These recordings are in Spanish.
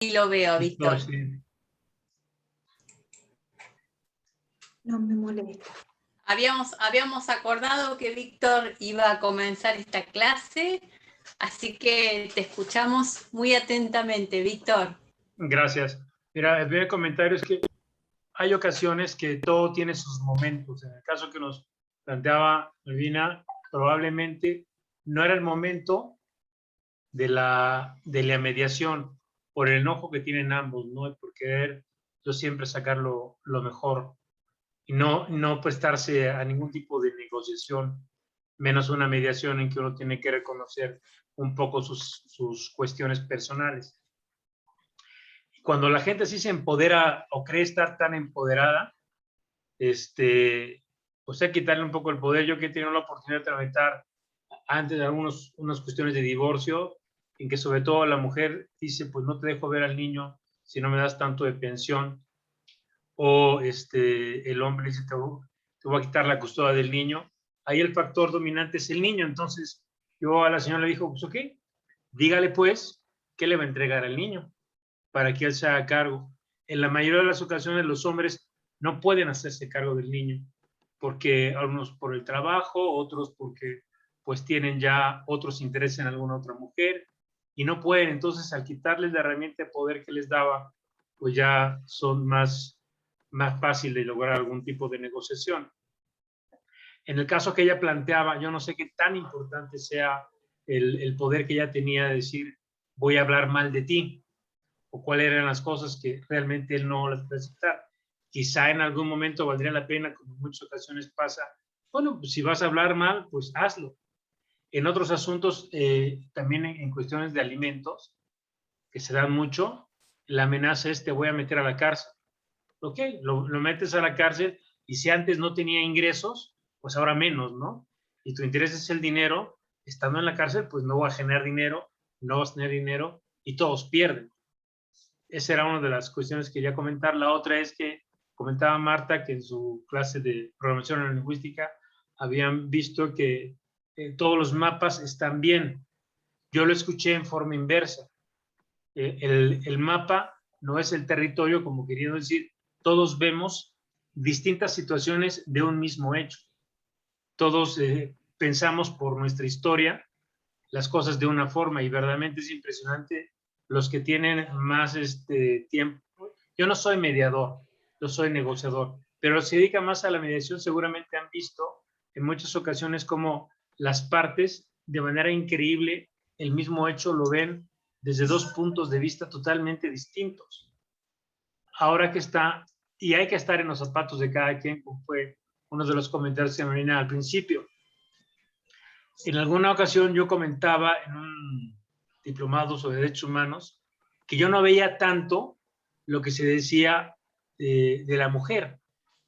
Sí lo veo, Víctor. Sí. No me molesta. Habíamos acordado que Víctor iba a comenzar esta clase, así que te escuchamos muy atentamente, Víctor. Gracias. Mira, el primer comentario es que hay ocasiones que todo tiene sus momentos. En el caso que nos planteaba Melvina, probablemente no era el momento de la mediación por el enojo que tienen ambos, ¿no? Y por querer yo siempre sacar lo mejor y no prestarse a ningún tipo de negociación, menos una mediación en que uno tiene que reconocer un poco sus cuestiones personales. Y cuando la gente sí se empodera o cree estar tan empoderada, pues hay que quitarle un poco el poder. Yo que he tenido la oportunidad de tramitar antes de unas cuestiones de divorcio, en que sobre todo la mujer dice, pues no te dejo ver al niño si no me das tanto de pensión, o el hombre dice, te voy a quitar la custodia del niño. Ahí el factor dominante es el niño. Entonces yo a la señora le dijo, pues ok, dígale pues qué le va a entregar al niño para que él se haga cargo. En la mayoría de las ocasiones los hombres no pueden hacerse cargo del niño, porque algunos por el trabajo, otros porque pues tienen ya otros intereses en alguna otra mujer y no pueden. Entonces, al quitarles la herramienta de poder que les daba, pues ya son más fácil de lograr algún tipo de negociación. En el caso que ella planteaba, yo no sé qué tan importante sea el poder que ella tenía de decir, voy a hablar mal de ti, o cuáles eran las cosas que realmente él no las puede aceptar. Quizá en algún momento valdría la pena, como en muchas ocasiones pasa, bueno, pues si vas a hablar mal, pues hazlo. En otros asuntos, también en cuestiones de alimentos, que se dan mucho, la amenaza es te voy a meter a la cárcel. Ok, lo metes a la cárcel y si antes no tenía ingresos, pues ahora menos, ¿no? Y tu interés es el dinero, estando en la cárcel, pues no va a generar dinero, no vas a tener dinero y todos pierden. Esa era una de las cuestiones que quería comentar. La otra es que comentaba Marta que en su clase de programación neurolingüística habían visto que todos los mapas están bien. Yo lo escuché en forma inversa. El mapa no es el territorio, como queriendo decir, todos vemos distintas situaciones de un mismo hecho. Todos pensamos por nuestra historia las cosas de una forma y verdaderamente es impresionante los que tienen más tiempo. Yo no soy mediador, yo soy negociador, pero los que se dedican más a la mediación seguramente han visto en muchas ocasiones como las partes de manera increíble el mismo hecho lo ven desde dos puntos de vista totalmente distintos. Ahora que está, y hay que estar en los zapatos de cada quien, como fue uno de los comentarios de Marina al principio. En alguna ocasión yo comentaba en un diplomado sobre derechos humanos que yo no veía tanto lo que se decía de la mujer,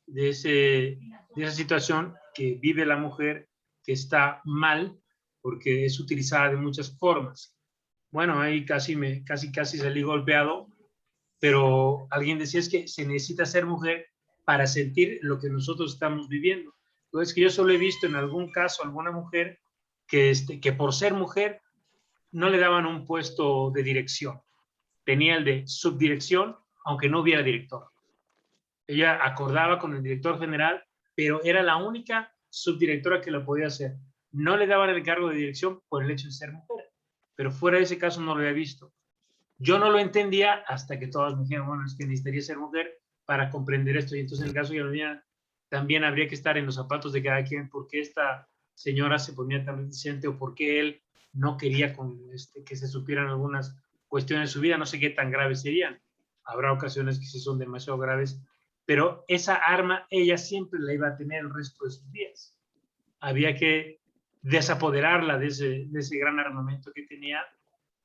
de esa situación que vive la mujer, que está mal porque es utilizada de muchas formas. Bueno, ahí casi salí golpeado, pero alguien decía es que se necesita ser mujer para sentir lo que nosotros estamos viviendo. Entonces, que yo solo he visto en algún caso alguna mujer que por ser mujer no le daban un puesto de dirección. Tenía el de subdirección, aunque no hubiera director. Ella acordaba con el director general, pero era la única subdirectora que lo podía hacer. No le daban el cargo de dirección por el hecho de ser mujer, pero fuera de ese caso no lo había visto. Yo no lo entendía hasta que todas me dijeron, bueno, es que necesitaría ser mujer para comprender esto. Y entonces en el caso de Carolina también habría que estar en los zapatos de cada quien, por qué esta señora se ponía tan reticente o por qué él no quería que se supieran algunas cuestiones de su vida, no sé qué tan graves serían. Habrá ocasiones que sí son demasiado graves, pero esa arma ella siempre la iba a tener el resto de sus días. Había que desapoderarla de ese gran armamento que tenía,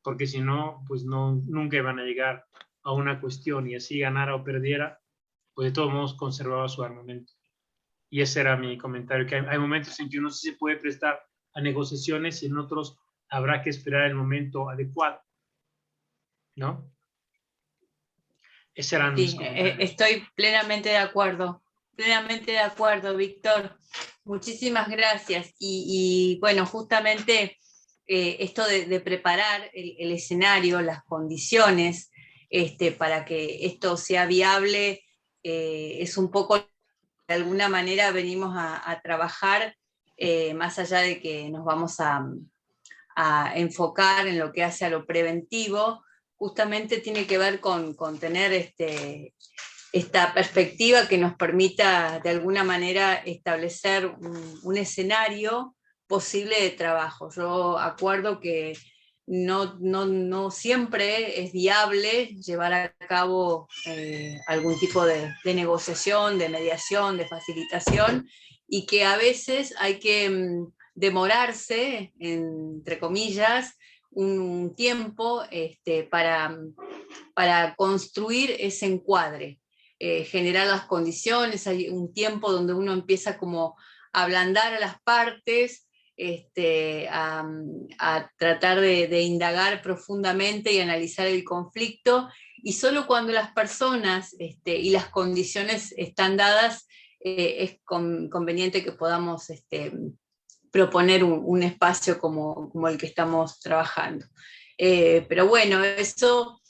porque si no, pues nunca iban a llegar a una cuestión y así ganara o perdiera, pues de todos modos conservaba su armamento. Y ese era mi comentario, que hay momentos en que uno sí se puede prestar a negociaciones y en otros habrá que esperar el momento adecuado, ¿no? Ese eran mis comentarios. Estoy plenamente de acuerdo, Víctor. Muchísimas gracias. Y bueno, justamente esto de preparar el escenario, las condiciones, para que esto sea viable, es un poco, de alguna manera venimos a trabajar, más allá de que nos vamos a enfocar en lo que hace a lo preventivo, justamente tiene que ver con tener esta perspectiva que nos permita de alguna manera establecer un escenario posible de trabajo. Yo acuerdo que no siempre es viable llevar a cabo algún tipo de negociación, de mediación, de facilitación, y que a veces hay que demorarse, entre comillas, un tiempo para construir ese encuadre, generar las condiciones. Hay un tiempo donde uno empieza como a ablandar a las partes, a tratar de indagar profundamente y analizar el conflicto, y solo cuando las personas y las condiciones están dadas, es conveniente que podamos proponer un espacio como el que estamos trabajando. Pero bueno, eso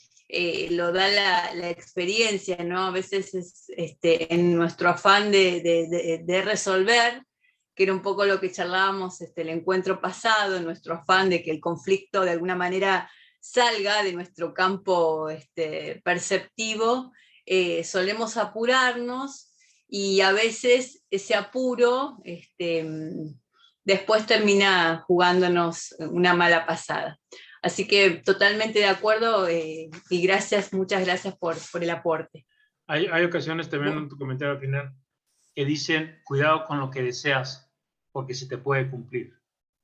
lo da la experiencia, ¿no? A veces es en nuestro afán de resolver, que era un poco lo que charlábamos el encuentro pasado, en nuestro afán de que el conflicto de alguna manera salga de nuestro campo perceptivo, solemos apurarnos, y a veces ese apuro después termina jugándonos una mala pasada. Así que totalmente de acuerdo, y muchas gracias por el aporte. Hay ocasiones también en tu comentario al final que dicen, cuidado con lo que deseas, porque se te puede cumplir.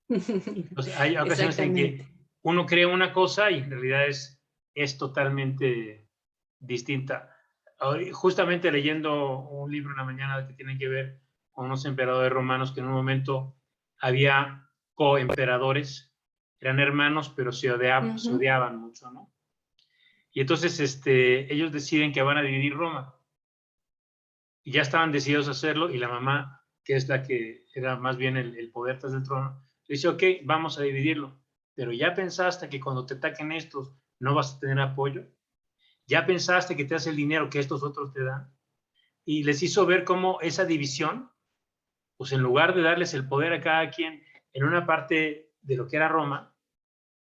Entonces, hay ocasiones en que uno cree una cosa y en realidad es totalmente distinta. Justamente leyendo un libro en la mañana que tiene que ver con unos emperadores romanos que en un momento había coemperadores, eran hermanos, pero se odiaban mucho, ¿no? Y entonces ellos deciden que van a dividir Roma. Y ya estaban decididos a hacerlo, y la mamá, que es la que era más bien el poder tras el trono, dice, ok, vamos a dividirlo, pero ¿ya pensaste que cuando te ataquen estos no vas a tener apoyo? ¿Ya pensaste que te hace el dinero que estos otros te dan? Y les hizo ver cómo esa división, pues en lugar de darles el poder a cada quien en una parte de lo que era Roma,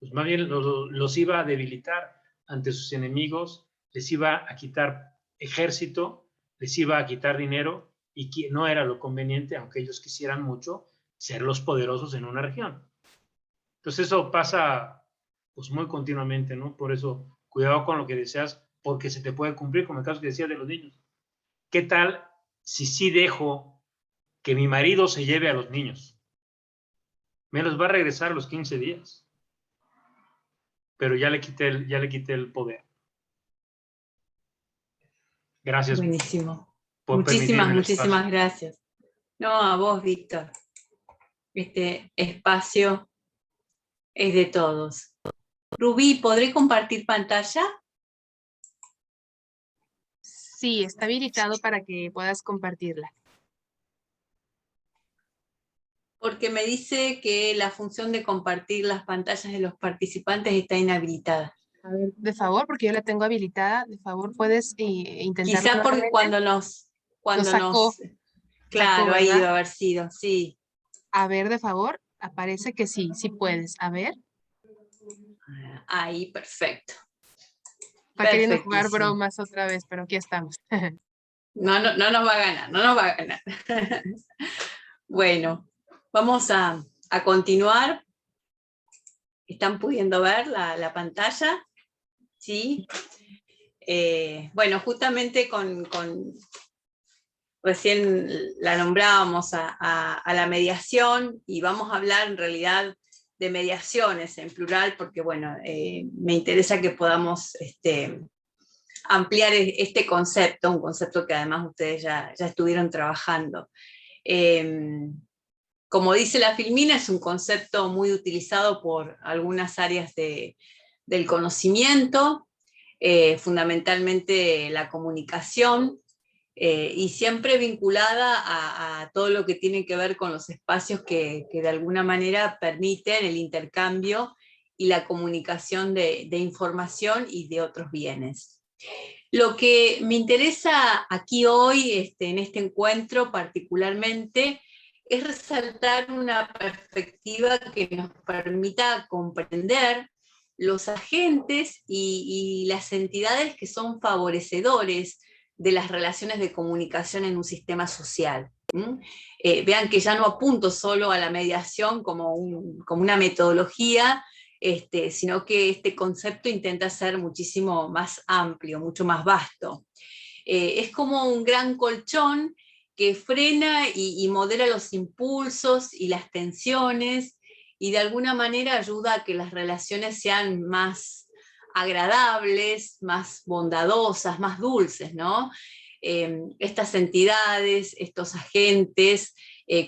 pues más bien los iba a debilitar ante sus enemigos, les iba a quitar ejército, les iba a quitar dinero, y que no era lo conveniente, aunque ellos quisieran mucho ser los poderosos en una región. Entonces eso pasa pues muy continuamente, ¿no? Por eso, cuidado con lo que deseas, porque se te puede cumplir, como el caso que decía de los niños. ¿Qué tal si sí dejo que mi marido se lleve a los niños? Me los va a regresar a los 15 días. Pero ya le quité el poder. Gracias. Buenísimo. Muchísimas gracias. No, a vos, Víctor. Este espacio es de todos. Rubí, ¿podré compartir pantalla? Sí, está habilitado para que puedas compartirla. Porque me dice que la función de compartir las pantallas de los participantes está inhabilitada. A ver, de favor, porque yo la tengo habilitada, de favor puedes intentarlo. Quizá porque cuando nos sacó, claro, ahí debe haber sido, sí. A ver, de favor, aparece que sí puedes. A ver. Ahí, perfecto. Está queriendo jugar bromas otra vez, pero aquí estamos. No nos va a ganar, Bueno, vamos a continuar. ¿Están pudiendo ver la pantalla? ¿Sí? Bueno, justamente recién la nombrábamos a la mediación, y vamos a hablar en realidad de mediaciones en plural, porque bueno, me interesa que podamos ampliar este concepto, un concepto que además ustedes ya estuvieron trabajando. Como dice la Filmina, es un concepto muy utilizado por algunas áreas del conocimiento, fundamentalmente la comunicación, y siempre vinculada a todo lo que tiene que ver con los espacios que de alguna manera permiten el intercambio y la comunicación de información y de otros bienes. Lo que me interesa aquí hoy, en este encuentro particularmente, es resaltar una perspectiva que nos permita comprender los agentes y las entidades que son favorecedores de las relaciones de comunicación en un sistema social. Vean que ya no apunto solo a la mediación como una metodología, sino que este concepto intenta ser muchísimo más amplio, mucho más vasto. Es como un gran colchón que frena y modera los impulsos y las tensiones, y de alguna manera ayuda a que las relaciones sean más agradables, más bondadosas, más dulces, ¿no? Estas entidades, estos agentes,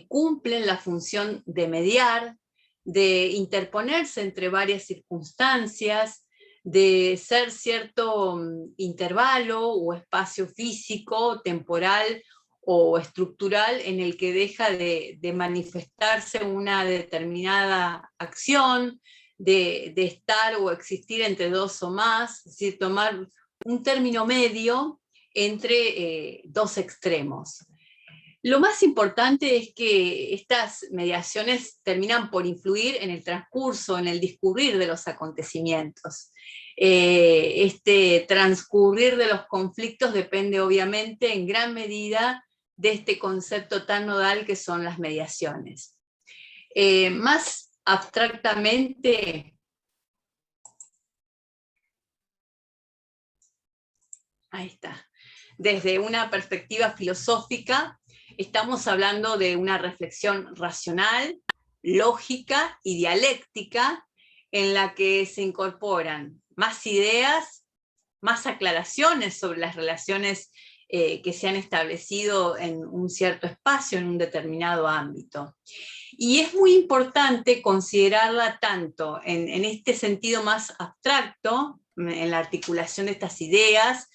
cumplen la función de mediar, de interponerse entre varias circunstancias, de ser cierto intervalo o espacio físico, temporal o estructural en el que deja de manifestarse una determinada acción, de estar o existir entre dos o más, es decir, tomar un término medio entre dos extremos. Lo más importante es que estas mediaciones terminan por influir en el transcurso, en el discurrir de los acontecimientos. Este transcurrir de los conflictos depende obviamente en gran medida de este concepto tan nodal que son las mediaciones. Más abstractamente, ahí está, desde una perspectiva filosófica, estamos hablando de una reflexión racional, lógica y dialéctica en la que se incorporan más ideas, más aclaraciones sobre las relaciones que se han establecido en un cierto espacio, en un determinado ámbito. Y es muy importante considerarla tanto en este sentido más abstracto, en la articulación de estas ideas,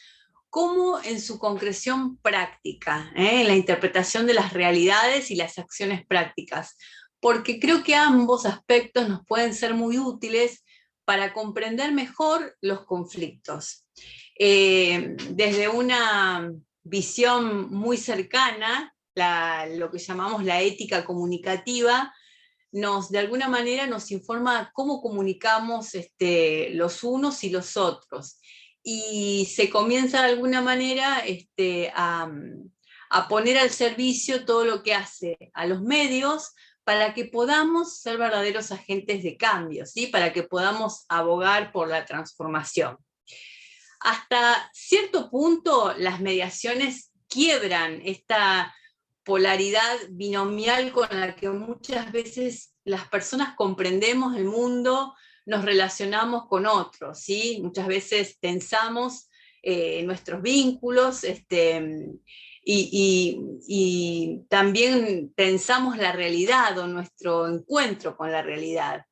como en su concreción práctica, en la interpretación de las realidades y las acciones prácticas, porque creo que ambos aspectos nos pueden ser muy útiles para comprender mejor los conflictos. Desde una visión muy cercana, lo que llamamos la ética comunicativa, de alguna manera nos informa cómo comunicamos los unos y los otros. Y se comienza de alguna manera a poner al servicio todo lo que hace a los medios para que podamos ser verdaderos agentes de cambio, ¿sí? Para que podamos abogar por la transformación. Hasta cierto punto las mediaciones quiebran esta polaridad binomial con la que muchas veces las personas comprendemos el mundo, nos relacionamos con otros, ¿sí? Muchas veces tensamos nuestros vínculos y también tensamos la realidad o nuestro encuentro con la realidad.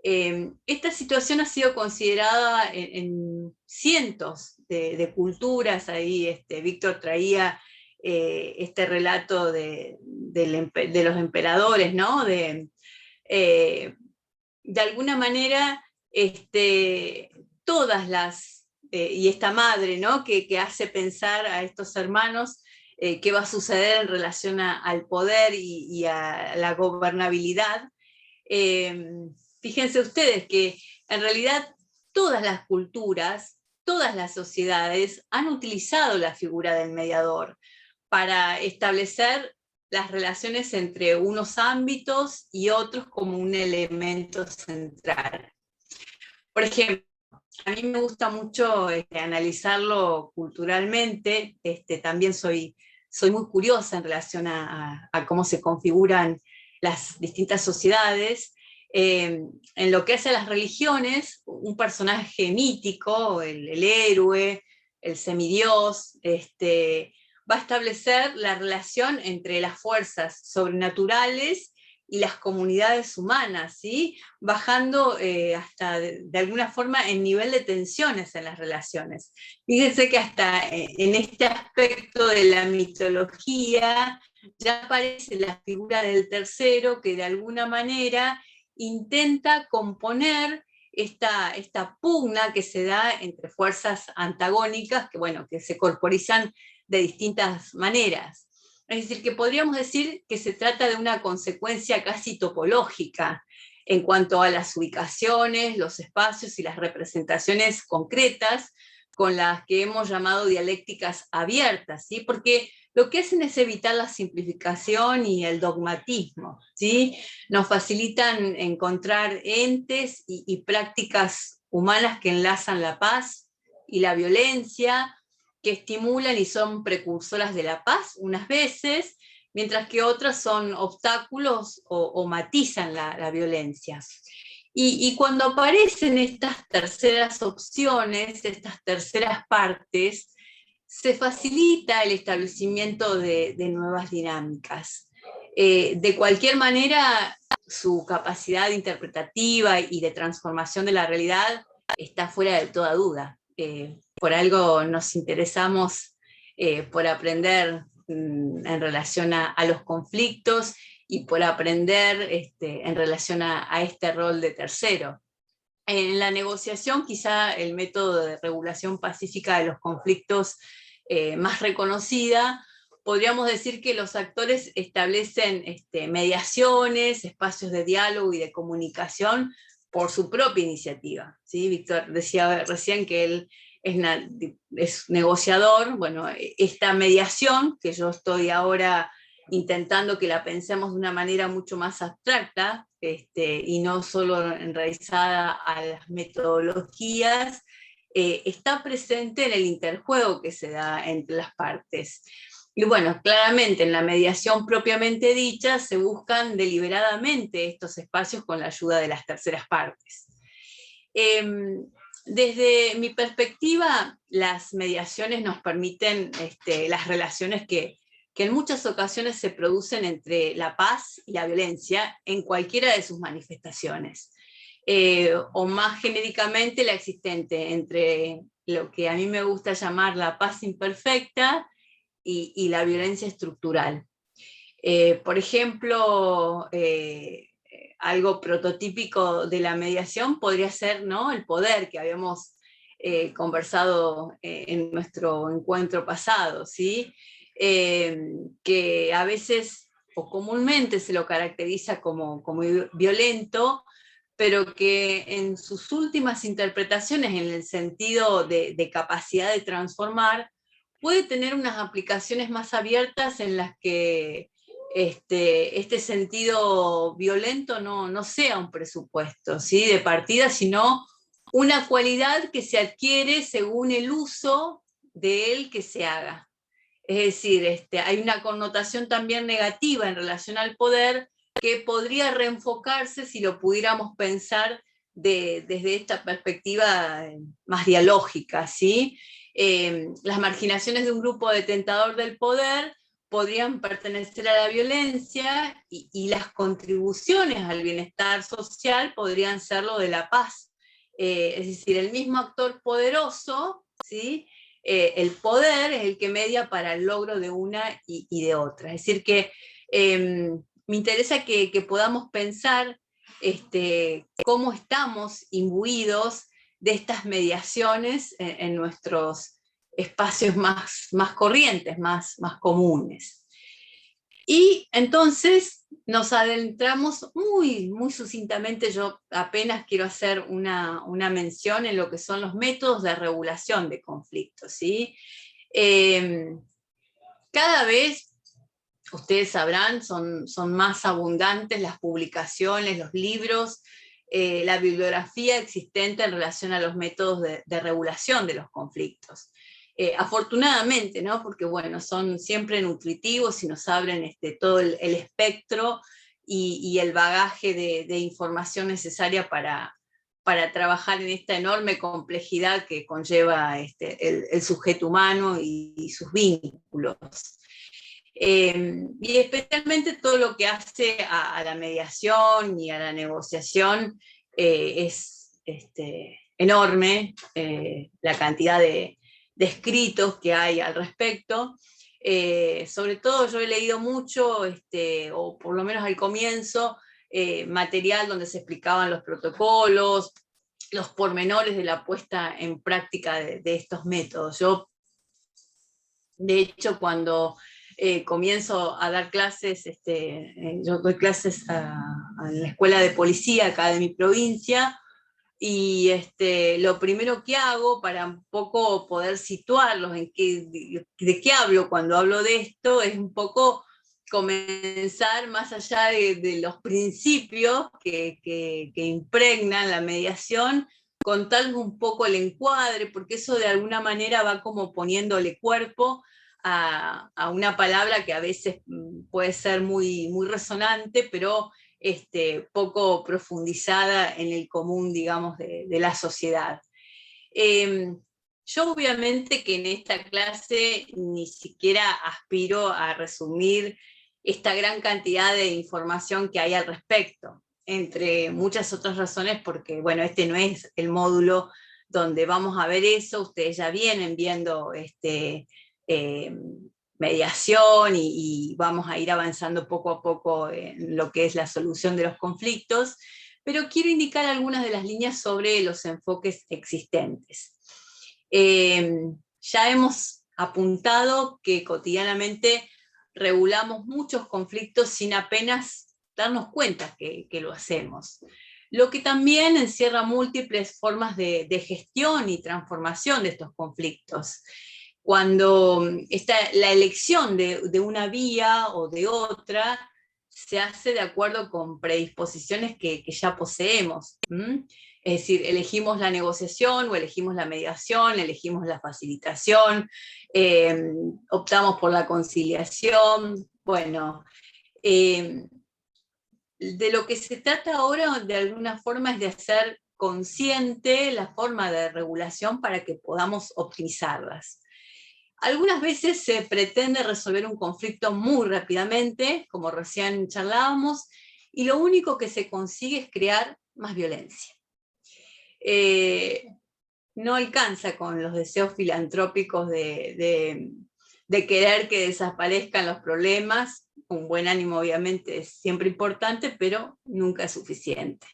Esta situación ha sido considerada en cientos de culturas. Ahí Víctor traía este relato de los emperadores, ¿no? De alguna manera, todas las, y esta madre, ¿no? que hace pensar a estos hermanos qué va a suceder en relación al poder y a la gobernabilidad. Fíjense ustedes que en realidad todas las culturas, todas las sociedades han utilizado la figura del mediador para establecer las relaciones entre unos ámbitos y otros como un elemento central. Por ejemplo, a mí me gusta mucho analizarlo culturalmente, también soy muy curiosa en relación a cómo se configuran las distintas sociedades. En lo que hace a las religiones, un personaje mítico, el héroe, el semidios, va a establecer la relación entre las fuerzas sobrenaturales y las comunidades humanas, ¿sí? Bajando hasta de alguna forma el nivel de tensiones en las relaciones. Fíjense que hasta en este aspecto de la mitología ya aparece la figura del tercero que de alguna manera intenta componer esta pugna que se da entre fuerzas antagónicas que, bueno, que se corporizan de distintas maneras. Es decir, que podríamos decir que se trata de una consecuencia casi topológica en cuanto a las ubicaciones, los espacios y las representaciones concretas con las que hemos llamado dialécticas abiertas, ¿sí? Porque lo que hacen es evitar la simplificación y el dogmatismo, ¿sí? Nos facilitan encontrar entes y prácticas humanas que enlazan la paz y la violencia, que estimulan y son precursoras de la paz unas veces, mientras que otras son obstáculos o matizan la violencia. Y cuando aparecen estas terceras opciones, estas terceras partes, se facilita el establecimiento de nuevas dinámicas. De cualquier manera, su capacidad interpretativa y de transformación de la realidad está fuera de toda duda. Por algo nos interesamos por aprender en relación a los conflictos y por aprender en relación a este rol de tercero. En la negociación, quizá el método de regulación pacífica de los conflictos más reconocida, podríamos decir que los actores establecen mediaciones, espacios de diálogo y de comunicación por su propia iniciativa, ¿sí? Víctor decía recién que él es negociador. Bueno, esta mediación, que yo estoy ahora intentando que la pensemos de una manera mucho más abstracta, y no solo enraizada a las metodologías, está presente en el interjuego que se da entre las partes. Y bueno, claramente en la mediación propiamente dicha se buscan deliberadamente estos espacios con la ayuda de las terceras partes. Desde mi perspectiva, las mediaciones nos permiten las relaciones que en muchas ocasiones se producen entre la paz y la violencia en cualquiera de sus manifestaciones. O más genéricamente la existente entre lo que a mí me gusta llamar la paz imperfecta y la violencia estructural. Por ejemplo, algo prototípico de la mediación podría ser, ¿no?, el poder que habíamos conversado en nuestro encuentro pasado, ¿sí? Que a veces o comúnmente se lo caracteriza como violento, pero que en sus últimas interpretaciones, en el sentido de capacidad de transformar, puede tener unas aplicaciones más abiertas en las que este sentido violento no sea un presupuesto, ¿sí?, de partida, sino una cualidad que se adquiere según el uso de él que se haga. Es decir, hay una connotación también negativa en relación al poder que podría reenfocarse si lo pudiéramos pensar desde esta perspectiva más dialógica, ¿sí? Las marginaciones de un grupo detentador del poder podrían pertenecer a la violencia y las contribuciones al bienestar social podrían ser lo de la paz. Es decir, el mismo actor poderoso, ¿sí?, el poder es el que media para el logro de una y de otra. Es decir, que me interesa que podamos pensar cómo estamos imbuidos de estas mediaciones en nuestros espacios más corrientes, más comunes. Y entonces nos adentramos muy sucintamente. Yo apenas quiero hacer una mención en lo que son los métodos de regulación de conflictos, ¿sí? Cada vez, ustedes sabrán, son más abundantes las publicaciones, los libros, la bibliografía existente en relación a los métodos de regulación de los conflictos. Afortunadamente, ¿no?, porque bueno, son siempre nutritivos y nos abren todo el espectro y el bagaje de información necesaria para trabajar en esta enorme complejidad que conlleva el sujeto humano y sus vínculos. Y especialmente todo lo que hace a la mediación y a la negociación es enorme, la cantidad de escritos que hay al respecto. Sobre todo yo he leído mucho, o por lo menos al comienzo, material donde se explicaban los protocolos, los pormenores de la puesta en práctica de estos métodos. Yo, de hecho, cuando comienzo a dar clases, yo doy clases a la escuela de policía acá de mi provincia, y lo primero que hago para un poco poder situarlos en de qué hablo cuando hablo de esto, es un poco comenzar más allá de los principios que impregnan la mediación, contarles un poco el encuadre, porque eso de alguna manera va como poniéndole cuerpo a una palabra que a veces puede ser muy, muy resonante, pero poco profundizada en el común, digamos, de la sociedad. Yo obviamente que en esta clase ni siquiera aspiro a resumir esta gran cantidad de información que hay al respecto, entre muchas otras razones, porque bueno, este no es el módulo donde vamos a ver eso, ustedes ya vienen viendo mediación y vamos a ir avanzando poco a poco en lo que es la solución de los conflictos, pero quiero indicar algunas de las líneas sobre los enfoques existentes. Ya hemos apuntado que cotidianamente regulamos muchos conflictos sin apenas darnos cuenta que lo hacemos, lo que también encierra múltiples formas de gestión y transformación de estos conflictos. Cuando está la elección de una vía o de otra, se hace de acuerdo con predisposiciones que ya poseemos. Es decir, elegimos la negociación o elegimos la mediación, elegimos la facilitación, optamos por la conciliación. Bueno, de lo que se trata ahora de alguna forma es de hacer consciente la forma de regulación para que podamos optimizarlas. Algunas veces se pretende resolver un conflicto muy rápidamente, como recién charlábamos, y lo único que se consigue es crear más violencia. No alcanza con los deseos filantrópicos de querer que desaparezcan los problemas. Un buen ánimo obviamente es siempre importante, pero nunca es suficiente.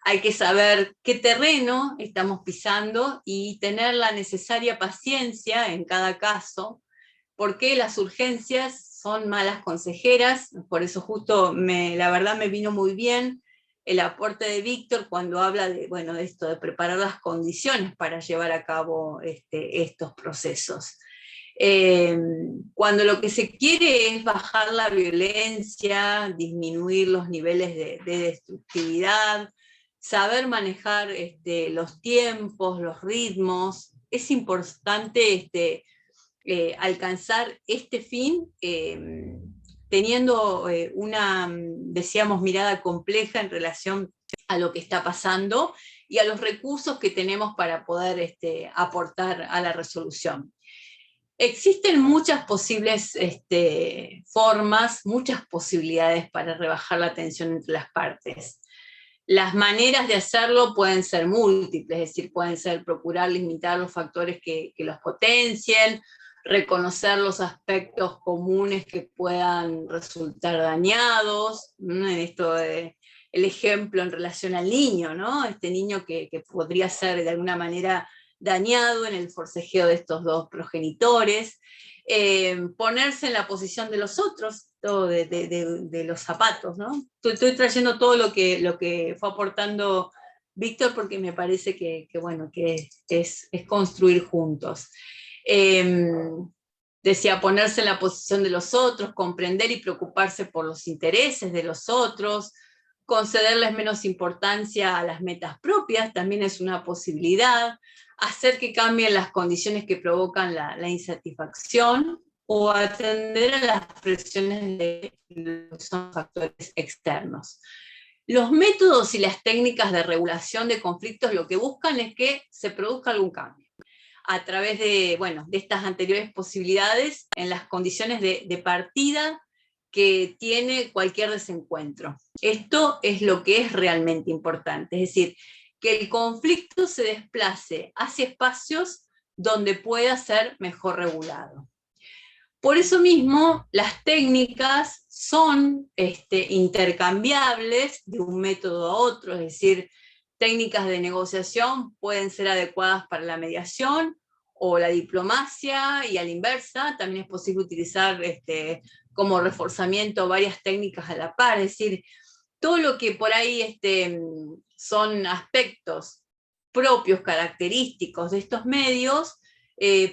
Hay que saber qué terreno estamos pisando y tener la necesaria paciencia en cada caso, porque las urgencias son malas consejeras. Por eso justo la verdad me vino muy bien el aporte de Víctor cuando habla de esto, de preparar las condiciones para llevar a cabo estos procesos. Cuando lo que se quiere es bajar la violencia, disminuir los niveles de destructividad, saber manejar los tiempos, los ritmos, es importante alcanzar este fin teniendo una, decíamos, mirada compleja en relación a lo que está pasando y a los recursos que tenemos para poder aportar a la resolución. Existen muchas posibles formas, muchas posibilidades para rebajar la tensión entre las partes. Las maneras de hacerlo pueden ser múltiples, es decir, pueden ser procurar limitar los factores que los potencien, reconocer los aspectos comunes que puedan resultar dañados, en esto el ejemplo en relación al niño, ¿no? Este niño que podría ser de alguna manera dañado en el forcejeo de estos dos progenitores, ponerse en la posición de los otros, todo de los zapatos, ¿no? Estoy trayendo todo lo que fue aportando Víctor porque me parece que es construir juntos. Decía, ponerse en la posición de los otros, comprender y preocuparse por los intereses de los otros, concederles menos importancia a las metas propias, también es una posibilidad, hacer que cambien las condiciones que provocan la insatisfacción, o atender a las presiones de lo que son factores externos. Los métodos y las técnicas de regulación de conflictos lo que buscan es que se produzca algún cambio a través de estas anteriores posibilidades en las condiciones de partida que tiene cualquier desencuentro. Esto es lo que es realmente importante, es decir, que el conflicto se desplace hacia espacios donde pueda ser mejor regulado. Por eso mismo, las técnicas son intercambiables de un método a otro, es decir, técnicas de negociación pueden ser adecuadas para la mediación o la diplomacia, y a la inversa, también es posible utilizar como reforzamiento varias técnicas a la par, es decir, todo lo que por ahí son aspectos propios, característicos de estos medios,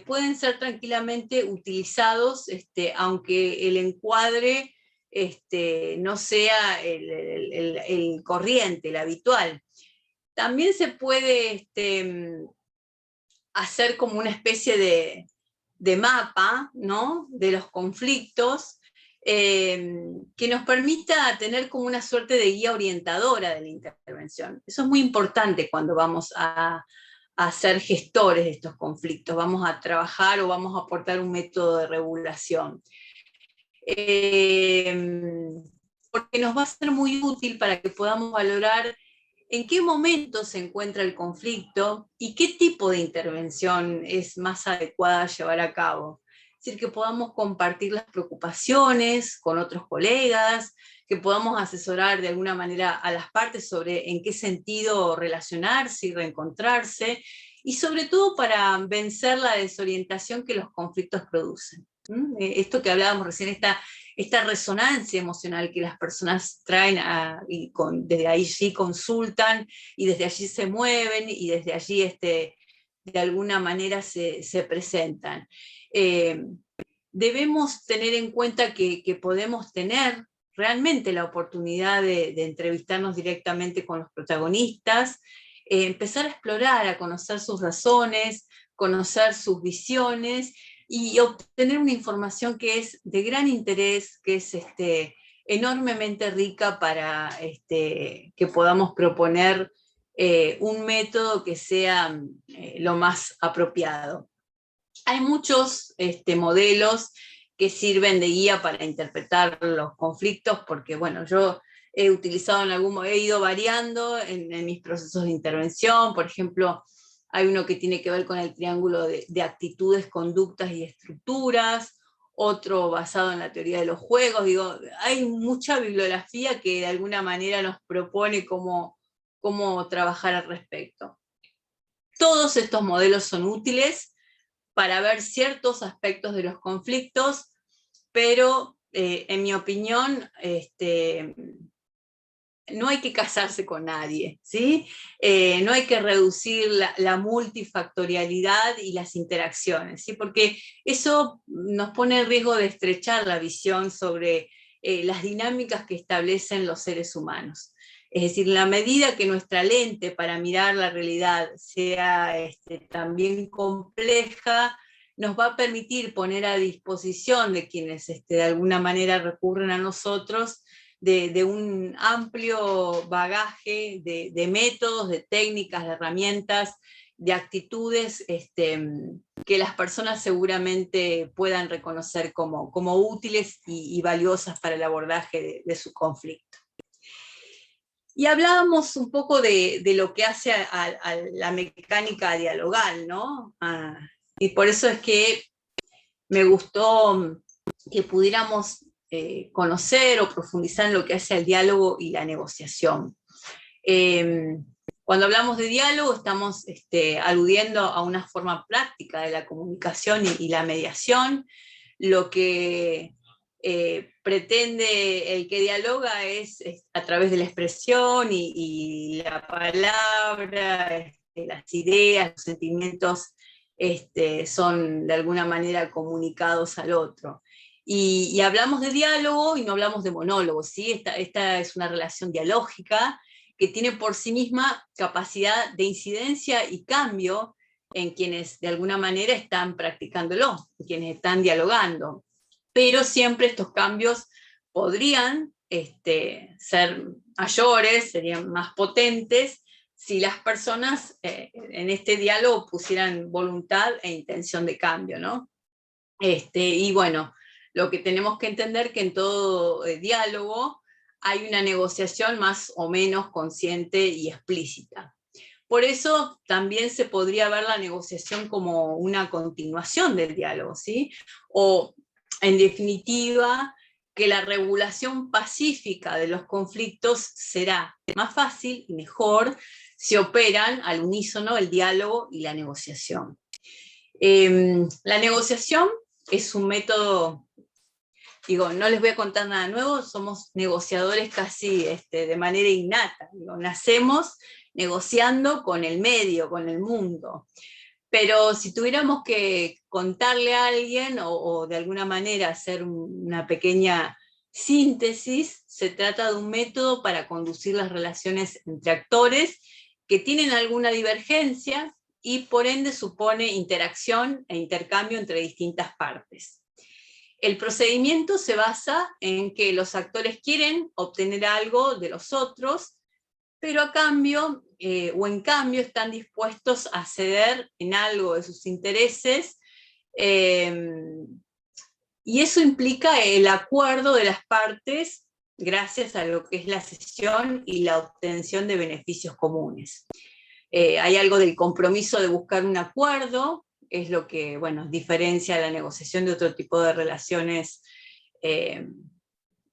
pueden ser tranquilamente utilizados, aunque el encuadre no sea el corriente, el habitual. También se puede hacer como una especie de mapa, ¿no?, de los conflictos, que nos permita tener como una suerte de guía orientadora de la intervención. Eso es muy importante cuando vamos a ser gestores de estos conflictos, vamos a trabajar o vamos a aportar un método de regulación. Porque nos va a ser muy útil para que podamos valorar en qué momento se encuentra el conflicto y qué tipo de intervención es más adecuada a llevar a cabo. Es decir, que podamos compartir las preocupaciones con otros colegas, que podamos asesorar de alguna manera a las partes sobre en qué sentido relacionarse y reencontrarse, y sobre todo para vencer la desorientación que los conflictos producen. Esto que hablábamos recién, esta resonancia emocional que las personas traen y desde ahí sí consultan, y desde allí se mueven, y desde allí de alguna manera se presentan. Debemos tener en cuenta que podemos tener realmente la oportunidad de entrevistarnos directamente con los protagonistas, empezar a explorar, a conocer sus razones, conocer sus visiones, y obtener una información que es de gran interés, que es enormemente rica para que podamos proponer un método que sea lo más apropiado. Hay muchos modelos que sirven de guía para interpretar los conflictos, porque bueno, yo he utilizado he ido variando en mis procesos de intervención. Por ejemplo, hay uno que tiene que ver con el triángulo de actitudes, conductas y estructuras, otro basado en la teoría de los juegos. Digo, hay mucha bibliografía que de alguna manera nos propone cómo trabajar al respecto. Todos estos modelos son útiles para ver ciertos aspectos de los conflictos, pero en mi opinión, no hay que casarse con nadie, ¿sí? No hay que reducir la multifactorialidad y las interacciones, ¿sí? Porque eso nos pone en riesgo de estrechar la visión sobre las dinámicas que establecen los seres humanos. Es decir, en la medida que nuestra lente para mirar la realidad sea también compleja, nos va a permitir poner a disposición de quienes de alguna manera recurren a nosotros de un amplio bagaje de métodos, de técnicas, de herramientas, de actitudes que las personas seguramente puedan reconocer como útiles y valiosas para el abordaje de su conflicto. Y hablábamos un poco de lo que hace a la mecánica dialogal, ¿no? Y por eso es que me gustó que pudiéramos conocer o profundizar en lo que hace al diálogo y la negociación. Cuando hablamos de diálogo estamos aludiendo a una forma práctica de la comunicación y la mediación. Lo que pretende el que dialoga es a través de la expresión y la palabra, las ideas, los sentimientos son de alguna manera comunicados al otro. Y hablamos de diálogo y no hablamos de monólogo, ¿sí? Esta es una relación dialógica que tiene por sí misma capacidad de incidencia y cambio en quienes de alguna manera están practicándolo, en quienes están dialogando. Pero siempre estos cambios podrían ser mayores, serían más potentes, si las personas en este diálogo pusieran voluntad e intención de cambio, ¿no? Y bueno, lo que tenemos que entender que en todo diálogo hay una negociación más o menos consciente y explícita. Por eso también se podría ver la negociación como una continuación del diálogo, ¿sí? O, en definitiva, que la regulación pacífica de los conflictos será más fácil y mejor se operan al unísono el diálogo y la negociación. La negociación es un método, digo, no les voy a contar nada nuevo, somos negociadores casi de manera innata, digo, nacemos negociando con el medio, con el mundo. Pero si tuviéramos que contarle a alguien o de alguna manera hacer una pequeña síntesis, se trata de un método para conducir las relaciones entre actores que tienen alguna divergencia y por ende supone interacción e intercambio entre distintas partes. El procedimiento se basa en que los actores quieren obtener algo de los otros, pero a cambio, o en cambio, están dispuestos a ceder en algo de sus intereses, y eso implica el acuerdo de las partes gracias a lo que es la cesión y la obtención de beneficios comunes. Hay algo del compromiso de buscar un acuerdo, es lo que, bueno, diferencia la negociación de otro tipo de relaciones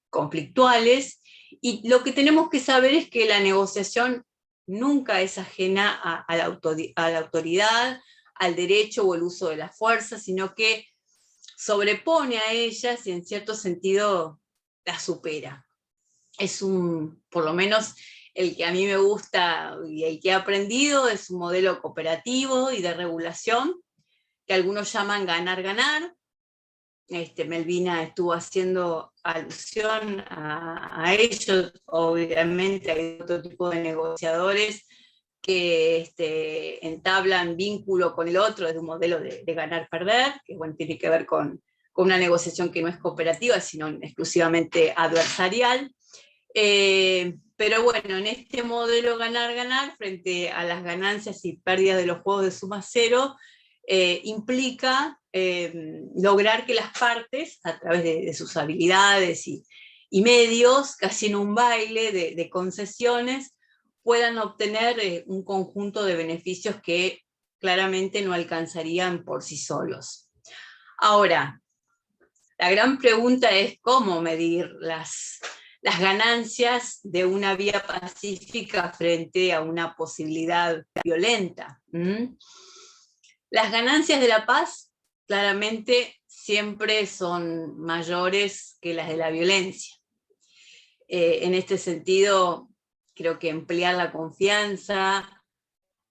conflictuales, y lo que tenemos que saber es que la negociación nunca es ajena a la autoridad, al derecho o el uso de la fuerza, sino que sobrepone a ellas y en cierto sentido la supera. Es por lo menos el que a mí me gusta y el que he aprendido, es un modelo cooperativo y de regulación, que algunos llaman ganar-ganar. Melvina estuvo haciendo alusión a ellos. Obviamente hay otro tipo de negociadores que entablan vínculo con el otro desde un modelo de ganar-perder, que bueno, tiene que ver con una negociación que no es cooperativa, sino exclusivamente adversarial. Pero bueno, en este modelo ganar-ganar, frente a las ganancias y pérdidas de los juegos de suma cero, implica lograr que las partes, a través de sus habilidades y medios, casi en un baile de concesiones, puedan obtener un conjunto de beneficios que claramente no alcanzarían por sí solos. Ahora, la gran pregunta es cómo medir las ganancias de una vía pacífica frente a una posibilidad violenta. Las ganancias de la paz claramente siempre son mayores que las de la violencia. En este sentido, creo que emplear la confianza,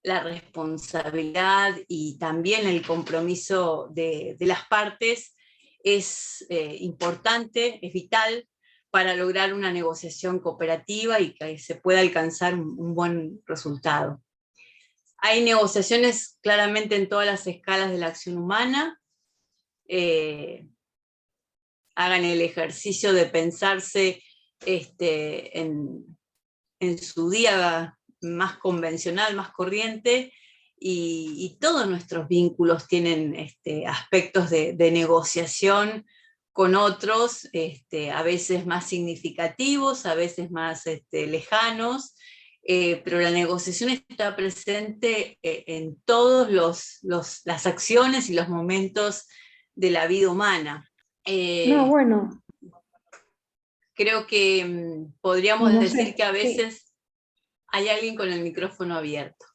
la responsabilidad y también el compromiso de las partes es importante, es vital para lograr una negociación cooperativa y que se pueda alcanzar un buen resultado. Hay negociaciones claramente en todas las escalas de la acción humana. Hagan el ejercicio de pensarse en su día más convencional, más corriente, y todos nuestros vínculos tienen aspectos de negociación con otros, a veces más significativos, a veces más lejanos, pero la negociación está presente en todas las acciones y los momentos de la vida humana. No, bueno. Creo que podríamos No decir sé, que a sí. veces hay alguien con el micrófono abierto.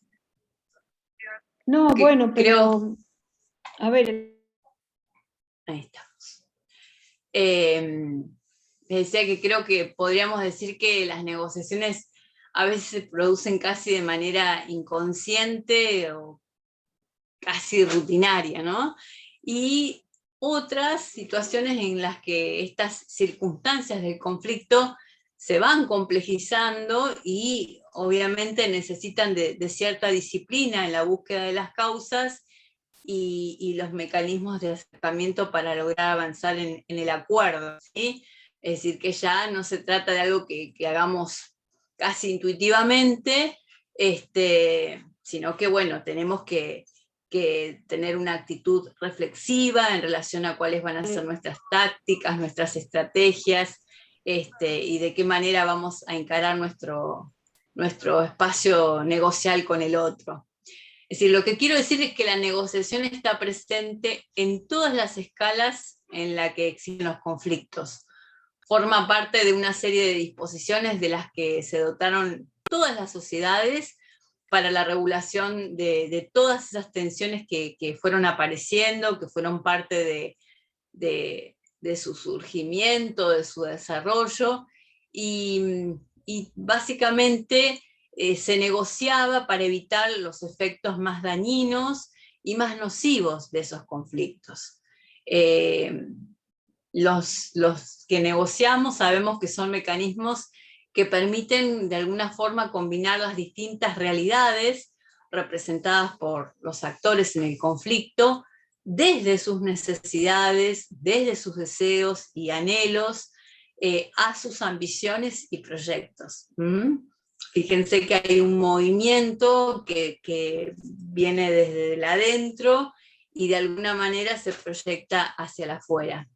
No, Que bueno, pero, creo, a ver, ahí estamos. Decía que creo que podríamos decir que las negociaciones a veces se producen casi de manera inconsciente o casi rutinaria, ¿no? Y otras situaciones en las que estas circunstancias del conflicto se van complejizando y obviamente necesitan de cierta disciplina en la búsqueda de las causas y los mecanismos de acercamiento para lograr avanzar en el acuerdo, ¿sí? Es decir, que ya no se trata de algo que hagamos casi intuitivamente, sino que, bueno, tenemos que tener una actitud reflexiva en relación a cuáles van a ser nuestras tácticas, nuestras estrategias, y de qué manera vamos a encarar nuestro espacio negocial con el otro. Es decir, lo que quiero decir es que la negociación está presente en todas las escalas en las que existen los conflictos. Forma parte de una serie de disposiciones de las que se dotaron todas las sociedades para la regulación de todas esas tensiones que fueron apareciendo, que fueron parte de su surgimiento, de su desarrollo, y básicamente se negociaba para evitar los efectos más dañinos y más nocivos de esos conflictos. Los que negociamos sabemos que son mecanismos que permiten de alguna forma combinar las distintas realidades representadas por los actores en el conflicto, desde sus necesidades, desde sus deseos y anhelos, a sus ambiciones y proyectos. Fíjense que hay un movimiento que viene desde el adentro y de alguna manera se proyecta hacia el afuera.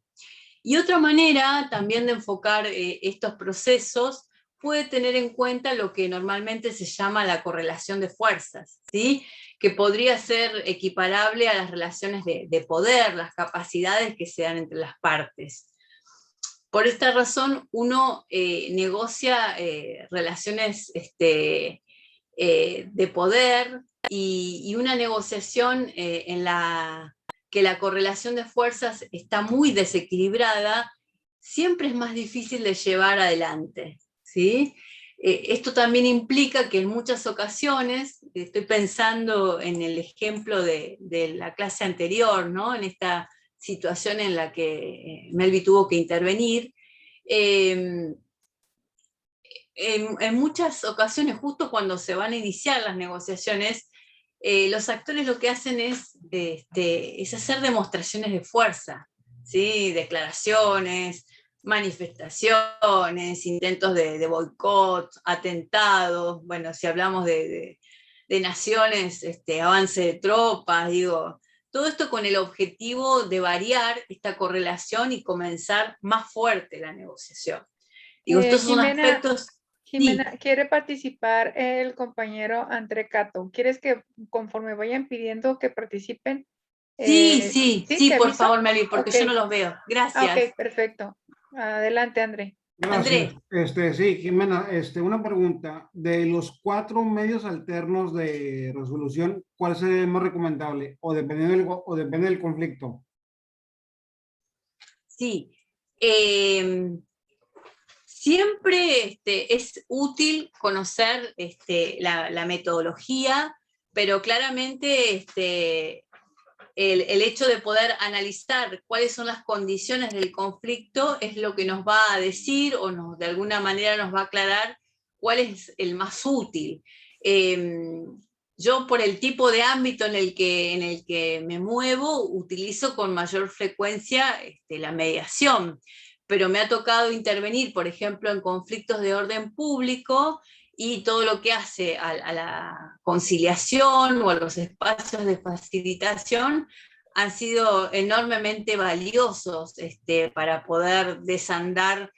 Y otra manera también de enfocar estos procesos puede tener en cuenta lo que normalmente se llama la correlación de fuerzas, ¿sí? Que podría ser equiparable a las relaciones de poder, las capacidades que se dan entre las partes. Por esta razón, uno negocia relaciones de poder y una negociación en la que la correlación de fuerzas está muy desequilibrada, siempre es más difícil de llevar adelante, ¿sí? Esto también implica que en muchas ocasiones, estoy pensando en el ejemplo de la clase anterior, ¿no? En esta situación en la que Melvi tuvo que intervenir, en muchas ocasiones, justo cuando se van a iniciar las negociaciones, los actores lo que hacen es hacer demostraciones de fuerza, ¿sí? Declaraciones, manifestaciones, intentos de boicot, atentados, bueno, si hablamos de naciones, avance de tropas, digo, todo esto con el objetivo de variar esta correlación y comenzar más fuerte la negociación. Digo, estos son aspectos... Jimena, sí. Quiere participar el compañero André Cato. ¿Quieres que conforme vayan pidiendo que participen? Sí, por favor, Meli, porque yo no los veo. Gracias. Ok, perfecto. Adelante, André. Gracias. Sí, Jimena, una pregunta. De los 4 medios alternos de resolución, ¿cuál sería el más recomendable? ¿O depende del conflicto? Sí. Siempre es útil conocer la metodología, pero claramente el hecho de poder analizar cuáles son las condiciones del conflicto es lo que nos va a decir o de alguna manera nos va a aclarar cuál es el más útil. Yo por el tipo de ámbito en el que me muevo utilizo con mayor frecuencia la mediación, pero me ha tocado intervenir, por ejemplo, en conflictos de orden público y todo lo que hace a la conciliación o a los espacios de facilitación han sido enormemente valiosos para poder desandar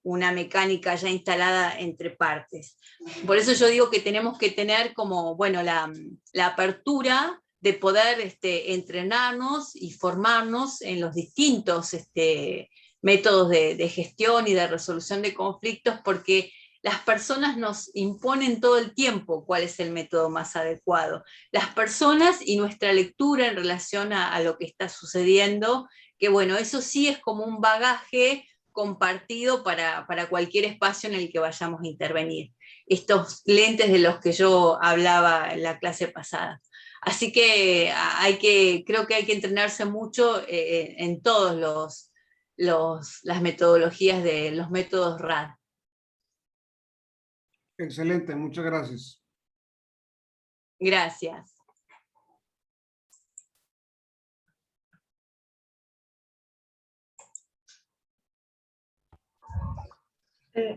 una mecánica ya instalada entre partes. Por eso yo digo que tenemos que tener como, bueno, la apertura de poder entrenarnos y formarnos en los distintos métodos de gestión y de resolución de conflictos, porque las personas nos imponen todo el tiempo cuál es el método más adecuado. Las personas y nuestra lectura en relación a lo que está sucediendo, que bueno, eso sí es como un bagaje compartido para cualquier espacio en el que vayamos a intervenir. Estos lentes de los que yo hablaba en la clase pasada. Así que creo que hay que entrenarse mucho en todos las metodologías de los métodos RAD. Excelente, muchas gracias. Gracias.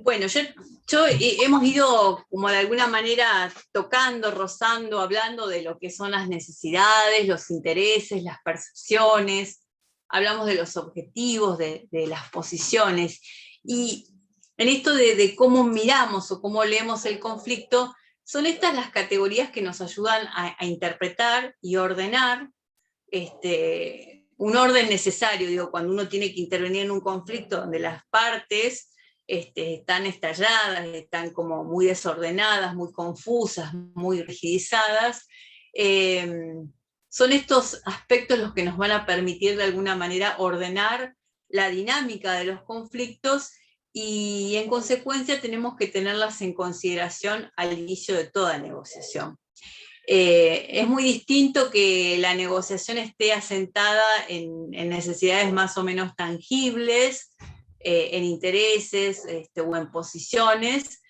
Bueno, hemos ido como de alguna manera tocando, rozando, hablando de lo que son las necesidades, los intereses, las percepciones, hablamos de los objetivos, de las posiciones, y en esto de cómo miramos o cómo leemos el conflicto, son estas las categorías que nos ayudan a interpretar y ordenar un orden necesario, digo, cuando uno tiene que intervenir en un conflicto donde las partes están estalladas, están como muy desordenadas, muy confusas, muy rigidizadas. Son estos aspectos los que nos van a permitir de alguna manera ordenar la dinámica de los conflictos y en consecuencia tenemos que tenerlas en consideración al inicio de toda negociación. Es muy distinto que la negociación esté asentada en necesidades más o menos tangibles, en intereses o en posiciones,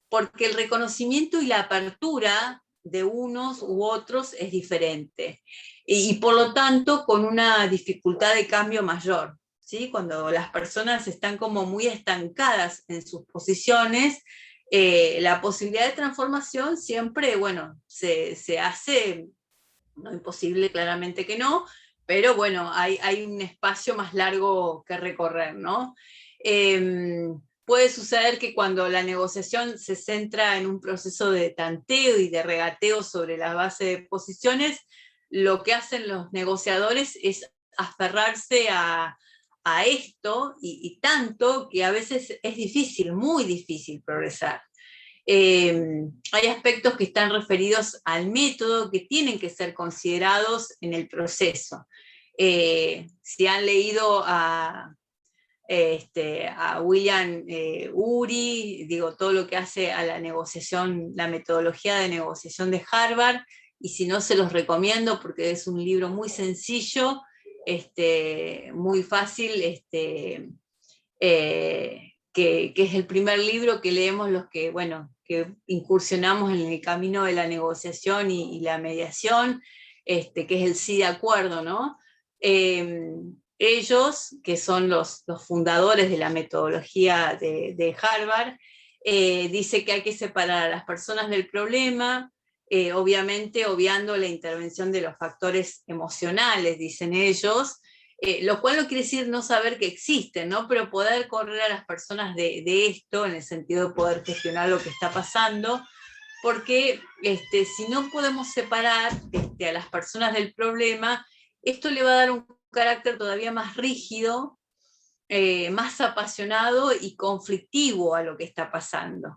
porque el reconocimiento y la apertura de unos u otros es diferente, y por lo tanto con una dificultad de cambio mayor, ¿sí? Cuando las personas están como muy estancadas en sus posiciones, la posibilidad de transformación siempre, bueno, se hace, no imposible, claramente que no, pero bueno, hay un espacio más largo que recorrer, ¿no? Puede suceder que cuando la negociación se centra en un proceso de tanteo y de regateo sobre la base de posiciones, lo que hacen los negociadores es aferrarse a esto y tanto que a veces es difícil, muy difícil progresar. Hay aspectos que están referidos al método que tienen que ser considerados en el proceso. Si han leído a William Ury, digo, todo lo que hace a la negociación, la metodología de negociación de Harvard, y si no se los recomiendo porque es un libro muy sencillo, muy fácil, que es el primer libro que leemos los que, bueno, que incursionamos en el camino de la negociación y la mediación, que es el sí de acuerdo, ¿no? Ellos, que son los fundadores de la metodología de Harvard, dice que hay que separar a las personas del problema, obviamente obviando la intervención de los factores emocionales, dicen ellos, lo cual no quiere decir no saber que existen, ¿no? Pero poder correr a las personas de esto, en el sentido de poder gestionar lo que está pasando, porque si no podemos separar a las personas del problema, esto le va a dar un carácter todavía más rígido, más apasionado y conflictivo a lo que está pasando.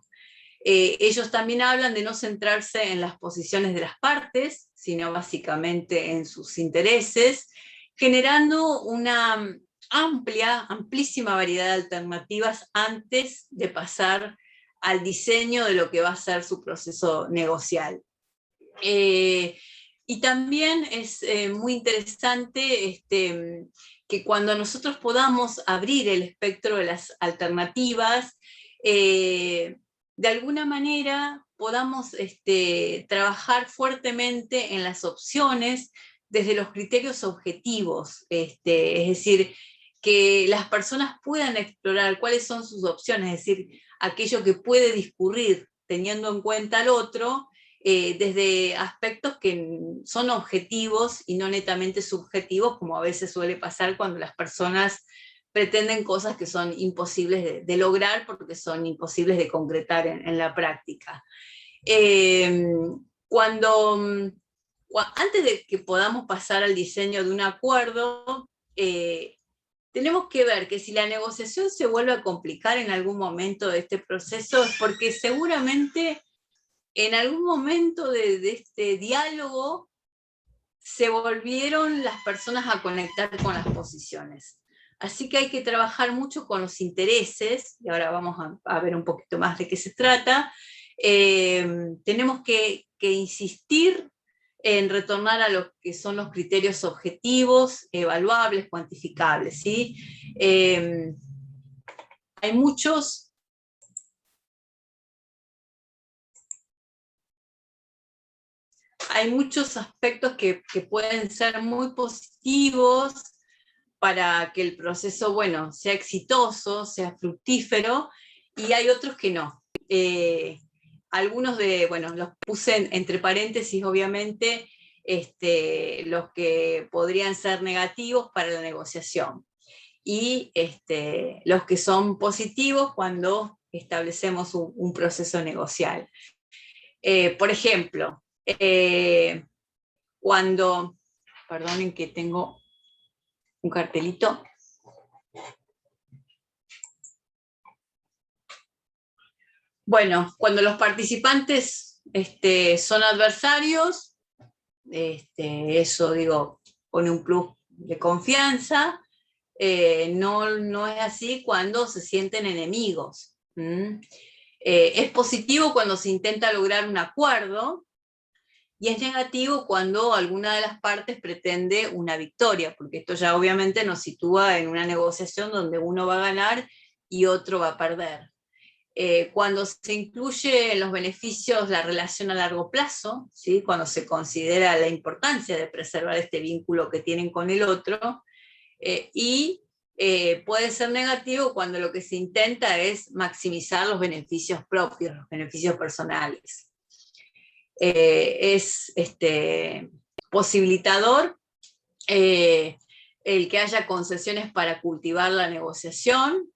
Ellos también hablan de no centrarse en las posiciones de las partes, sino básicamente en sus intereses, generando una amplísima variedad de alternativas antes de pasar al diseño de lo que va a ser su proceso negocial. Y también es muy interesante que cuando nosotros podamos abrir el espectro de las alternativas, de alguna manera podamos trabajar fuertemente en las opciones desde los criterios objetivos, es decir, que las personas puedan explorar cuáles son sus opciones, es decir, aquello que puede discurrir teniendo en cuenta al otro, desde aspectos que son objetivos y no netamente subjetivos, como a veces suele pasar cuando las personas pretenden cosas que son imposibles de lograr porque son imposibles de concretar en la práctica. Antes de que podamos pasar al diseño de un acuerdo, tenemos que ver que si la negociación se vuelve a complicar en algún momento de este proceso es porque seguramente en algún momento de este diálogo se volvieron las personas a conectar con las posiciones. Así que hay que trabajar mucho con los intereses, y ahora vamos a ver un poquito más de qué se trata. Tenemos que insistir en retornar a lo que son los criterios objetivos, evaluables, cuantificables, ¿sí? Hay muchos aspectos que pueden ser muy positivos para que el proceso, bueno, sea exitoso, sea fructífero, y hay otros que no. Algunos bueno, los puse entre paréntesis, obviamente, los que podrían ser negativos para la negociación, y los que son positivos cuando establecemos un proceso negocial. Por ejemplo, cuando, perdonen que tengo un cartelito. Bueno, cuando los participantes son adversarios, eso digo, pone un plus de confianza. No es así cuando se sienten enemigos. Es positivo cuando se intenta lograr un acuerdo, y es negativo cuando alguna de las partes pretende una victoria, porque esto ya obviamente nos sitúa en una negociación donde uno va a ganar y otro va a perder. Cuando se incluye en los beneficios la relación a largo plazo, ¿sí? Cuando se considera la importancia de preservar este vínculo que tienen con el otro, y puede ser negativo cuando lo que se intenta es maximizar los beneficios propios, los beneficios personales. Es posibilitador el que haya concesiones para cultivar la negociación,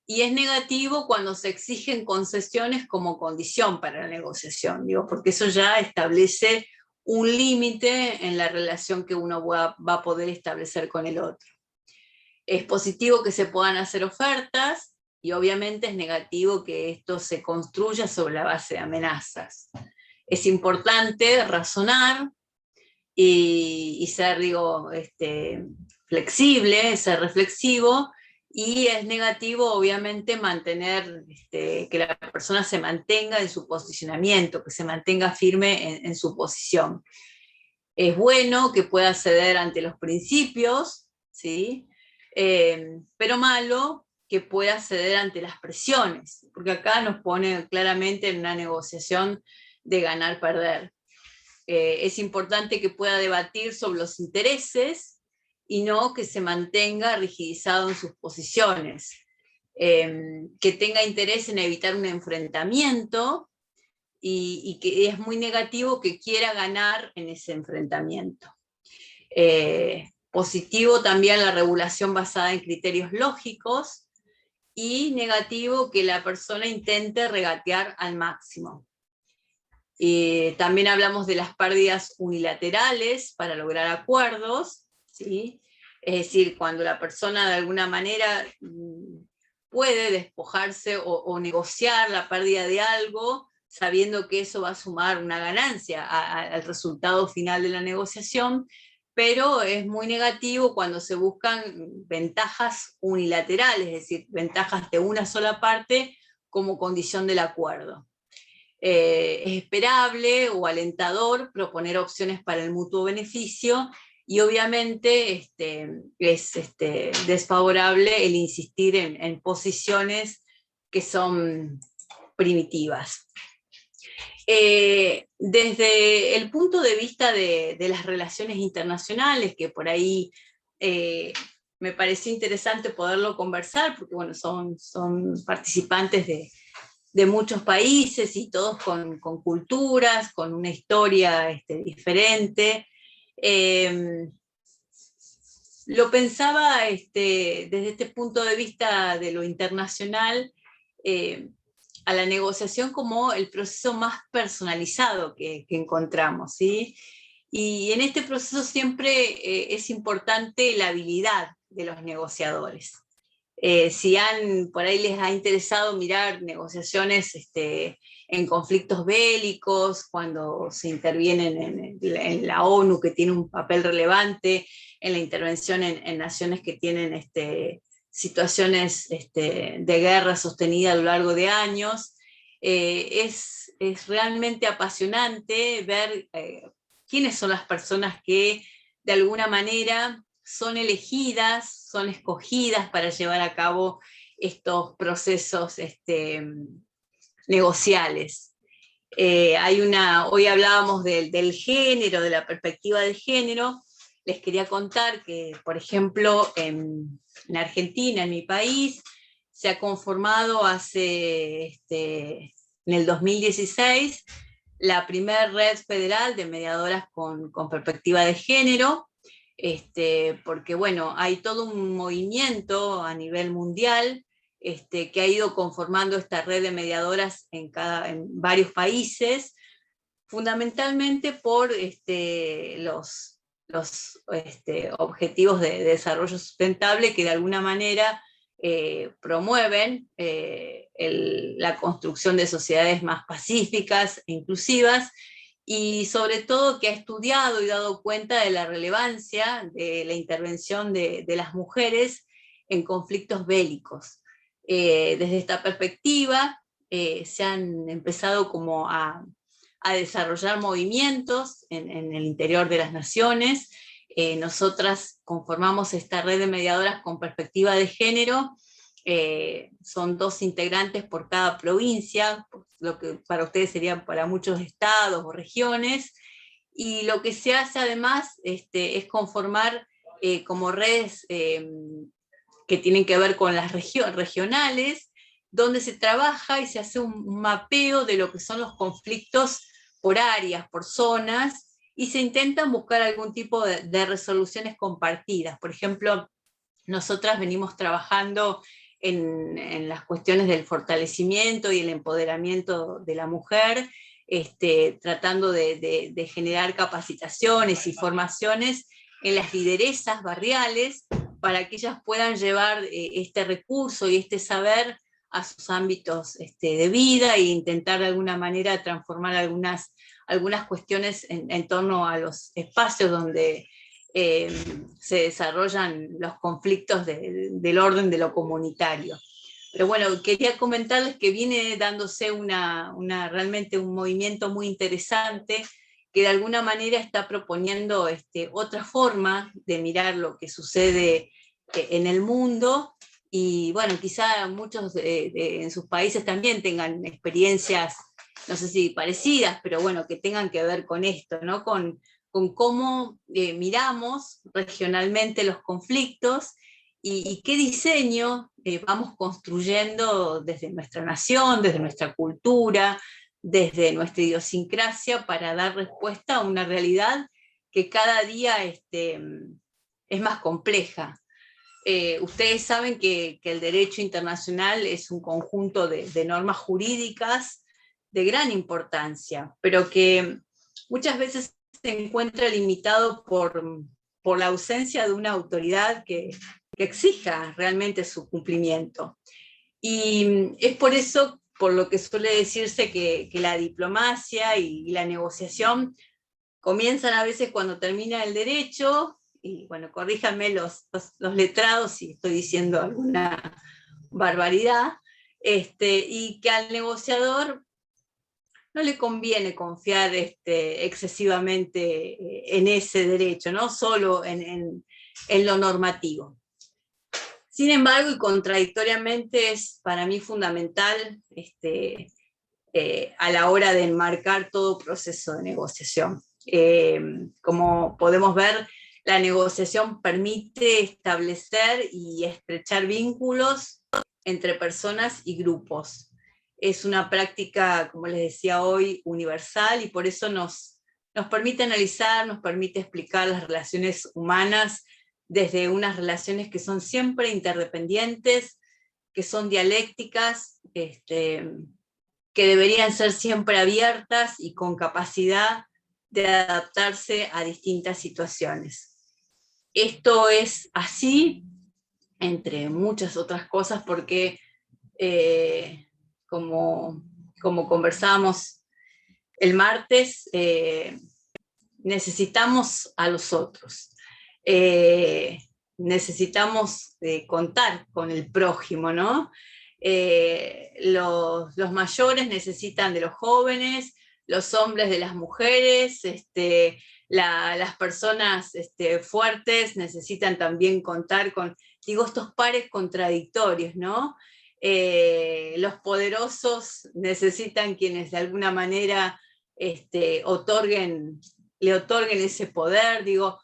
y es negativo cuando se exigen concesiones como condición para la negociación, digo, porque eso ya establece un límite en la relación que uno va a poder establecer con el otro. Es positivo que se puedan hacer ofertas, y obviamente es negativo que esto se construya sobre la base de amenazas. Es importante razonar y ser, digo, flexible, ser reflexivo, y es negativo, obviamente, mantener, que la persona se mantenga en su posicionamiento, que se mantenga firme en su posición. Es bueno que pueda ceder ante los principios, ¿sí? Pero malo que pueda ceder ante las presiones, porque acá nos pone claramente en una negociación de ganar-perder. Es importante que pueda debatir sobre los intereses y no que se mantenga rigidizado en sus posiciones, que tenga interés en evitar un enfrentamiento, y que es muy negativo que quiera ganar en ese enfrentamiento. Positivo también la regulación basada en criterios lógicos, y negativo que la persona intente regatear al máximo. También hablamos de las pérdidas unilaterales para lograr acuerdos, ¿sí? Es decir, cuando la persona de alguna manera puede despojarse o negociar la pérdida de algo, sabiendo que eso va a sumar una ganancia al resultado final de la negociación, pero es muy negativo cuando se buscan ventajas unilaterales, es decir, ventajas de una sola parte como condición del acuerdo. Es esperable o alentador proponer opciones para el mutuo beneficio, y obviamente es desfavorable el insistir en posiciones que son primitivas. Desde el punto de vista de las relaciones internacionales, que por ahí me pareció interesante poderlo conversar, porque bueno, son participantes de muchos países, y todos con culturas, con una historia diferente. Lo pensaba desde este punto de vista de lo internacional, a la negociación como el proceso más personalizado que encontramos, ¿sí? Y en este proceso siempre es importante la habilidad de los negociadores. Si por ahí les ha interesado mirar negociaciones en conflictos bélicos, cuando se intervienen en la ONU, que tiene un papel relevante, en la intervención en naciones que tienen situaciones de guerra sostenida a lo largo de años, es realmente apasionante ver quiénes son las personas que de alguna manera son elegidas, son escogidas para llevar a cabo estos procesos negociales. Hoy hablábamos del género, de la perspectiva del género. Les quería contar que, por ejemplo, en Argentina, en mi país, se ha conformado en el 2016 la primera red federal de mediadoras con perspectiva de género, porque bueno, hay todo un movimiento a nivel mundial que ha ido conformando esta red de mediadoras en varios países, fundamentalmente por los objetivos de desarrollo sustentable, que de alguna manera promueven la construcción de sociedades más pacíficas e inclusivas, y sobre todo que ha estudiado y dado cuenta de la relevancia de la intervención de las mujeres en conflictos bélicos. Desde esta perspectiva se han empezado como a desarrollar movimientos en el interior de las naciones. Nosotras conformamos esta red de mediadoras con perspectiva de género. Son 2 integrantes por cada provincia, lo que para ustedes serían para muchos estados o regiones, y lo que se hace además es conformar como redes que tienen que ver con las regionales, donde se trabaja y se hace un mapeo de lo que son los conflictos por áreas, por zonas, y se intentan buscar algún tipo de resoluciones compartidas. Por ejemplo, nosotras venimos trabajando en las cuestiones del fortalecimiento y el empoderamiento de la mujer, tratando de generar capacitaciones y formaciones en las lideresas barriales para que ellas puedan llevar este recurso y este saber a sus ámbitos de vida e intentar de alguna manera transformar algunas cuestiones en torno a los espacios donde se desarrollan los conflictos del orden de lo comunitario. Pero bueno, quería comentarles que viene dándose realmente un movimiento muy interesante que de alguna manera está proponiendo otra forma de mirar lo que sucede en el mundo, y bueno, quizá muchos en sus países también tengan experiencias, no sé si parecidas, pero bueno, que tengan que ver con esto, ¿no? Con cómo miramos regionalmente los conflictos y qué diseño vamos construyendo desde nuestra nación, desde nuestra cultura, desde nuestra idiosincrasia, para dar respuesta a una realidad que cada día es más compleja. Ustedes saben que el derecho internacional es un conjunto de normas jurídicas de gran importancia, pero que muchas veces se encuentra limitado por la ausencia de una autoridad que exija realmente su cumplimiento. Y es por eso por lo que suele decirse que la diplomacia y la negociación comienzan a veces cuando termina el derecho, y bueno, corríjanme los letrados si estoy diciendo alguna barbaridad, y que al negociador no le conviene confiar excesivamente en ese derecho, no solo en lo normativo. Sin embargo, y contradictoriamente, es para mí fundamental a la hora de enmarcar todo proceso de negociación. Como podemos ver, la negociación permite establecer y estrechar vínculos entre personas y grupos. Es una práctica, como les decía hoy, universal, y por eso nos permite analizar, nos permite explicar las relaciones humanas desde unas relaciones que son siempre interdependientes, que son dialécticas, que deberían ser siempre abiertas y con capacidad de adaptarse a distintas situaciones. Esto es así, entre muchas otras cosas, porque como conversábamos el martes, necesitamos a los otros. Necesitamos contar con el prójimo, ¿no? Los mayores necesitan de los jóvenes, los hombres de las mujeres, las personas fuertes necesitan también contar con, digo, estos pares contradictorios, ¿no? Los poderosos necesitan quienes de alguna manera le otorguen ese poder, digo,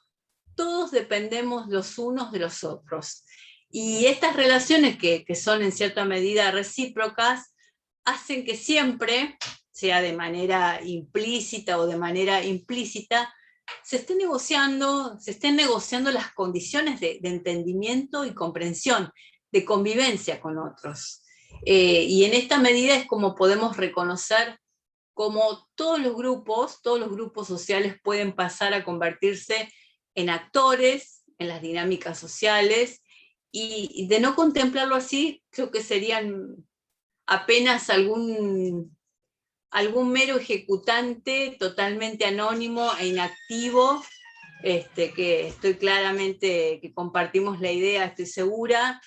todos dependemos los unos de los otros. Y estas relaciones que son en cierta medida recíprocas, hacen que siempre, sea de manera implícita o de manera implícita, se estén negociando las condiciones de entendimiento y comprensión, de convivencia con otros. Y en esta medida es como podemos reconocer cómo todos los grupos sociales pueden pasar a convertirse en actores en las dinámicas sociales, y de no contemplarlo así, creo que serían apenas algún mero ejecutante totalmente anónimo e inactivo, que estoy claramente, que compartimos la idea, estoy segura,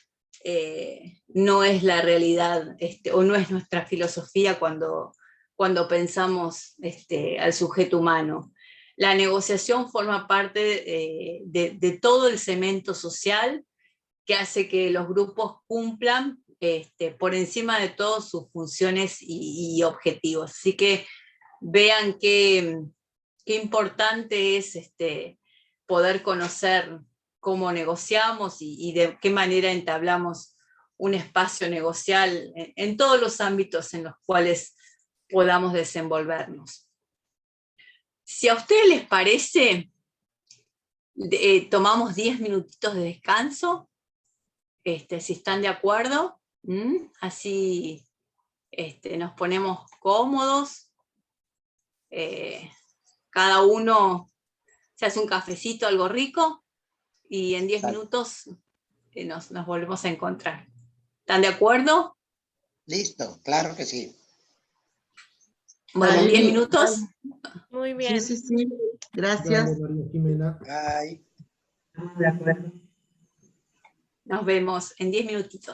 no es la realidad, o no es nuestra filosofía cuando pensamos al sujeto humano. La negociación forma parte de todo el cemento social que hace que los grupos cumplan por encima de todas sus funciones y objetivos. Así que vean qué importante es poder conocer cómo negociamos y de qué manera entablamos un espacio negocial en todos los ámbitos en los cuales podamos desenvolvernos. Si a ustedes les parece, tomamos 10 minutitos de descanso, si están de acuerdo, así nos ponemos cómodos, cada uno se hace un cafecito, algo rico, y en 10 minutos nos volvemos a encontrar. ¿Están de acuerdo? Listo, claro que sí. Bueno, en 10 minutos. Muy bien. Sí, sí, sí. Gracias. María Jimena. Bye. De acuerdo. Nos vemos en 10 minutitos.